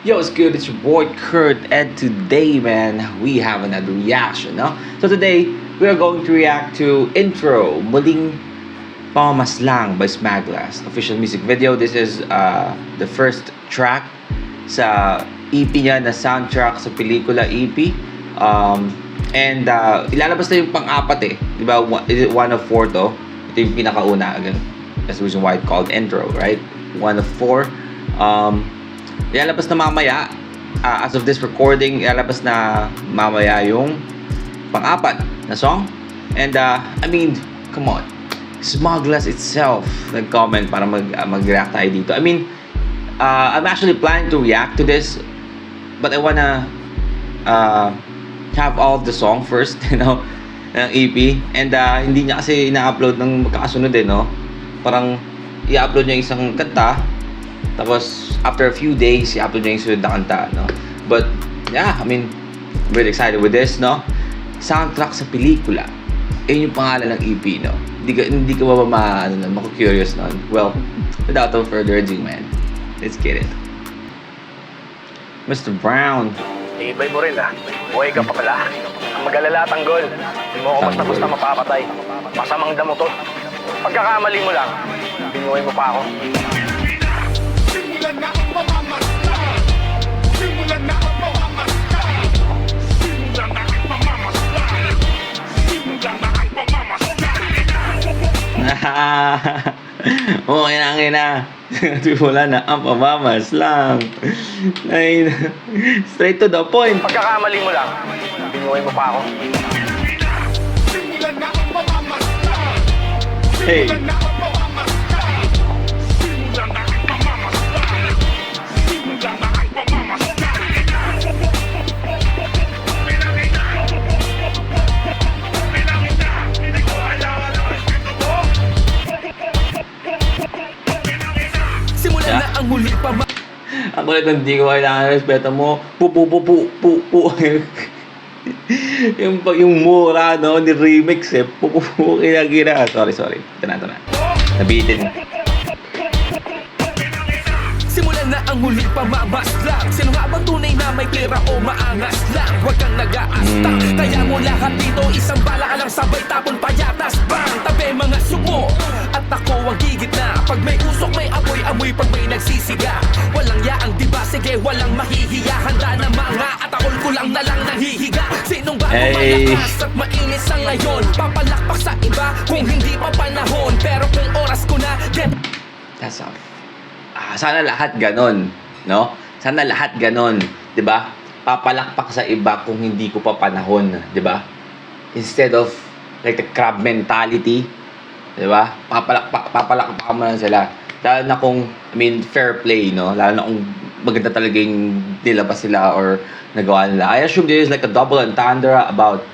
Yo, it's good. It's your boy Kurt, and today, man, we have another reaction, no? So today, we are going to react to Intro, Muling Pamamaslang by Smaglass. Official music video. This is the first track sa EP niya na soundtrack sa pelikula EP. And ilalabas na yung pang-apat eh. Diba? Is it one of four to? Ito yung pinakauna. Again, that's the reason why it's called Intro, right? One of four. Ilalabas na mamaya, as of this recording, ilalabas na mamaya yung pang-apat na song. And I mean, come on, Smaglass itself nag-comment para mag-react tayo dito. I mean, I'm actually planning to react to this, but I wanna have all of the song first, you know, ng EP. And hindi niya kasi ina-upload ng magkakasunod eh, no? Parang i-upload niya isang kanta, tapos after a few days, i-upload niya yung sunod na kanta, no? But yeah, I mean, I'm really excited with this, no? Soundtrack sa pelikula. Yun yung pangalan ng EP, no? Hindi ka ba mako-curious nun? Well, without further ado, man, let's get it. Mr. Brown. Ibay mo rin buhay ka pa pala. Ang mag-alala tanggol. Hindi mo ako basta-basta mapapatay. Masamang damo to. Pagkakamali mo lang, binuhay mo pa ako. Simulan na ang pamamaslan. Simulan na ang pamamaslan. Simulan na ang pamamaslan. Simulan na ang pamamaslan. Okay na. Wala na ang pamamaslang. Ay, straight to the point. Pagkakamali mo lang, binuhay mo pa ako. Simulan na ang pamamaslan. Hey. Simulan na ang pamamaslan. Simulan na ang pamamaslan. Simulan na ang pamamaslan. Hindi ko alam ang respeto mo. Simulan na ang muli pa. Ako ulit, hindi ko kailangan ng respeto mo. Pu. yung mura, no? Ni remix eh. Pu. Kina. Sorry. Ito na. Nabitin. Simulan na ang huli pamamaslang. Sino nga bang tunay na may pera o maangas lang? Huwag kang nag-aasta. Kaya mo lahat dito, isang bala ka lang sabay tapon payatas. Bang! Tabi mga sumo. At ako ang gigit na. Pag may usok may amoy pag may nagsisiga. Walang yaang diba? Sige, walang mahihiya. Handa na mga at akol ko lang na lang nahihiga. Sinong bago malakas at mainis sa ngayon? Papalakpak sa iba kung hindi pa panahon. Pero kung oras ko na, That's all. Sana lahat ganon, no? Sana lahat ganon, 'di ba? Papalakpak sa iba kung hindi ko pa panahon, 'di ba? Instead of like the crab mentality, 'di ba? Papalakpak mo lang sila. Lalo na kung, I mean, fair play, no? Lalo na kung maganda talaga yung nilabas sila or nagawa nila. I assume there is like a double entendre about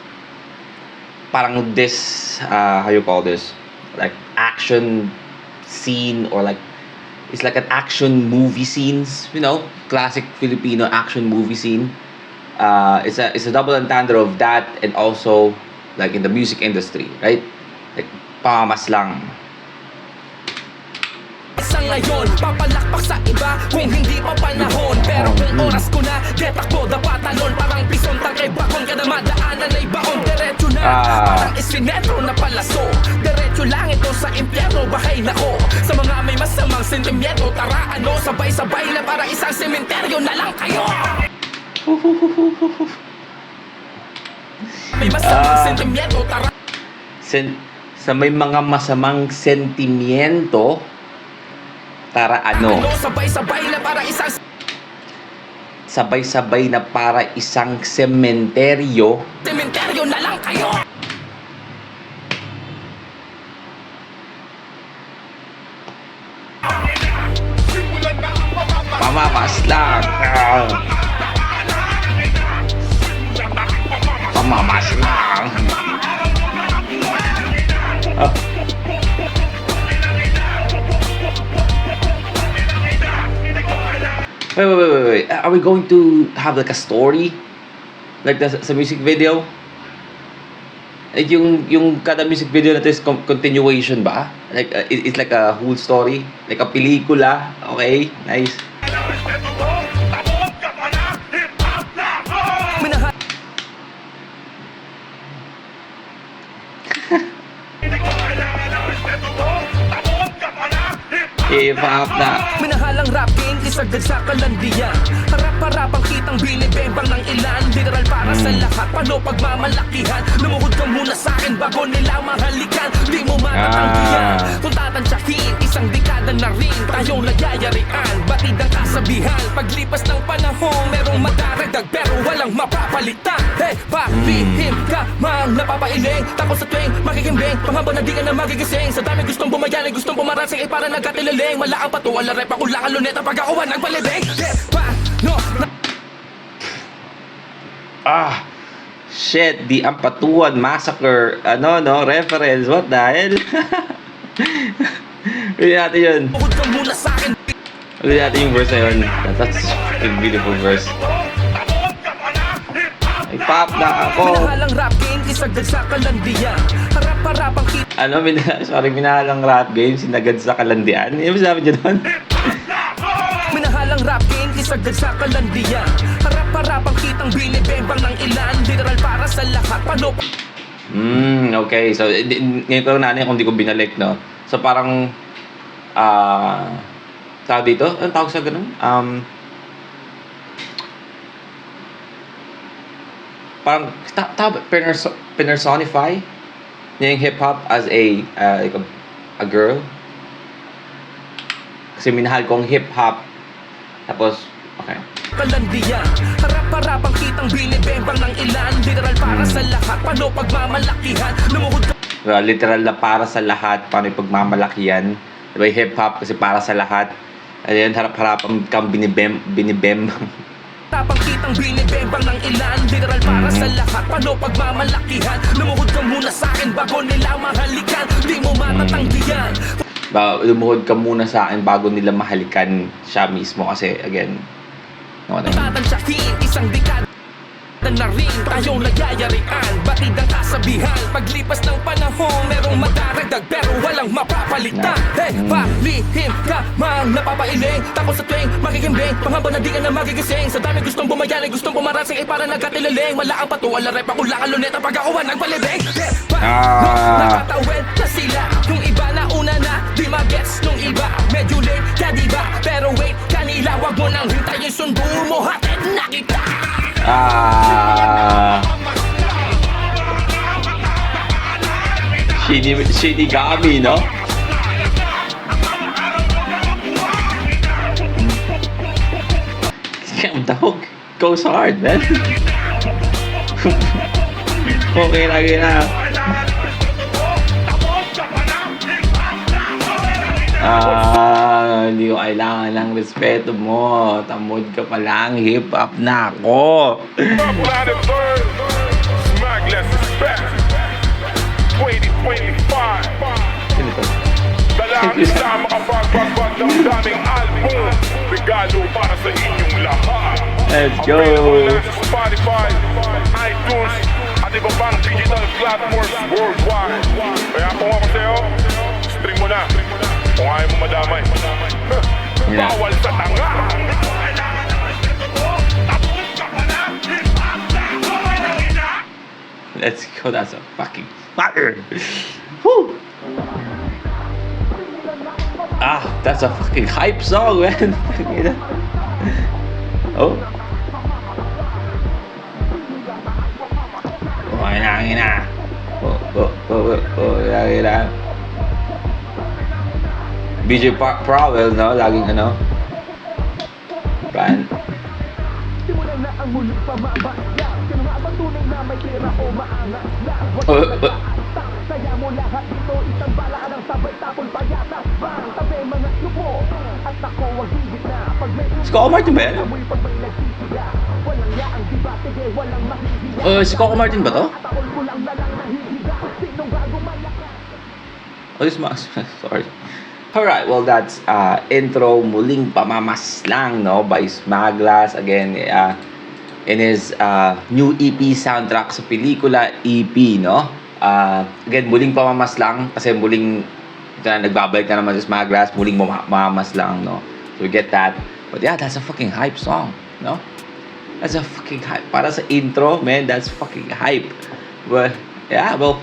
parang this, how you call this? Like action scene or like it's like an action movie scenes, you know, classic Filipino action movie scene. It's a double entendre of that and also like in the music industry, right? Like pamamaslang. sa ngayon, papalakpak sa iba kung hindi pa panahon. Pero kung oras ko na, detakbo dapatalon. Parang pison tangkay bakon, kada madaanan ay baon. Diretso na, parang isinetro na palaso. Diretso lang ito sa impyerno, bahay nako. Sa mga may masamang sentimiento, tara ano, sabay-sabay na para isang sementeryo na lang kayo. May masamang sentimiento, tara Sa may mga masamang sentimiento, tara ano? Sabay-sabay na para isang Sabay-sabay na para isang sementeryo. sementeryo na lang kayo. Pamamaslang. Pamamaslang. Wait. Are we going to have like a story? Like sa music video? Like yung kada music video na to is continuation ba? Like it's like a whole story? Like a pelikula? Okay, nice. hip-hop na. Minahalang rap game, isagad sa kalandian. Harap-harapang kitang binibembang ng ilan. Literal para sa lahat, paano pagmamalakihan? Lumuhod ka muna sa'kin bago nila mahalikan. Di mo matatanggihan, kung tatansyahin, isang dekada na rin tayong nagyayarian. Batid ang kasabihan, paglipas ng panahon merong madaragdag pero walang mapapalitan. Hey, palihim ka mang napapailing. Takot sa tuwing makikimbing, panghabang na di ka na magigising. Sa dami gustong bumayani, gustong bumarasing, ay para nagkatilaling. Malaang patuwa, larep ako lang ang luneta pag ako ang nagpalibing. No, Shit, the Ampatuan Massacre, reference, what the hell? Ulit natin yun. Bukod ka muna sa'kin. Ulit natin yung verse na yun. That's a beautiful verse. Ay, pop na ako. Minahalang rap game, isagad sa kalandian. Harap-harapang Minahalang rap game, sinagad sa kalandian. Ano sabi niyo doon? Minahalang rap game, isagad sa kalandian. Harap-harapang kitang binibembang ng ilan. Literal para sa lahat, paano Okay. So, ngayon ko na kung di ko binalik, no? So, parang, tawag dito? Anong tawag sa ganun? Parang, pinersonify niya yung hip-hop as a girl. Kasi minahal ko ang hip-hop. Tapos, okay. kalandian. Harap-harapang kitang binibembang ng ilan. Literal para sa lahat, paano pagmamalakihan? Lumuhod ka Literal na para sa lahat, paano yung pagmamalakihan. Diba yung hip-hop kasi para sa lahat. Ayun, harap-harapan kang binibem. Harapang kitang binibembang ng ilan. Literal para sa lahat, paano pagmamalakihan? Lumuhod ka muna sa'kin bago nila mahalikan. Di mo matatanggihan. Lumuhod ka muna sa akin bago nila mahalikan siya mismo kasi again Tatansyahin, isang dekada na rin tayong nagyayarian. Batid ang kasabihan, paglipas ng panahon merong madaragdag pero walang mapapalitan. Hey, palihim ka mang napapailing. Takot sa tuwing makikimbing, panghabang na di ka na magigising. Sa dami gustong bumayani, gustong bumarasing, ay para nagkatilaling. Malaang patuwa, larep ako lang ang luneta pag ako ang nagpalibing. Nakatawid na sila, yung iba na una na di magets nung iba. Medyo late ka diba, pero wait kanila, wag mo nang hintayin, sundo mo, hatid na kita. Shinigami, no? The hook goes hard, man. Okay na. Hindi ko kailangan ng respeto mo. Tamod ka pa lang, hip-hop na ako. Planet Bird, Smagless is back. 2025. Dalangin sa makapagbagwag ng daming album. Regalo para sa inyong lahat. Let's go. Available na sa Spotify, iTunes, at iba pang digital platforms worldwide. Kaya kung ako sa'yo, stream mo na. Kung ayaw mo madamay. Bawal sa tanga. Let's go. That's a fucking fire. Woo. That's a fucking hype song, man. Oh. Okay na. Kailangan. BJ Powell, no? Laging Brian. Simulan na ang muling pamabasya. Sino nga ba tunay na may pera o maangas lang? Kaya mo lahat dito, isang balaan ang sabay tapon payatas bang tabi mga supo. At ako ang higit na pag may Si Coco Martin ba yan? pag may nagsisiga. Walang yaang diba, sige walang mahihiya. Si Coco Martin ba to? Taon ko lang na lang nahihiga. Sinong bago malakas? Sorry. Alright, well that's intro Muling Pamamaslang, no, by Smaglas. Again, in his new EP soundtrack sa pelikula EP, no. Again, Muling Pamamaslang kasi muling nagbabalik na naman sa Smaglas, muling mamamaslang, no. So we get that. But yeah, that's a fucking hype song, no. That's a fucking hype. Para sa intro, man, that's fucking hype. But yeah, well,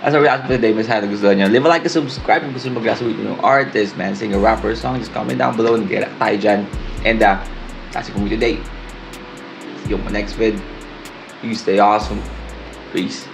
As a reaction for today, mas sana gusto nyo. Leave a like and subscribe kung gusto nyo mag-react with yung artist, man, singer, rapper, song. Just comment down below and get tayo dyan. And that's it for me today. See you on my next vid. You stay awesome. Peace.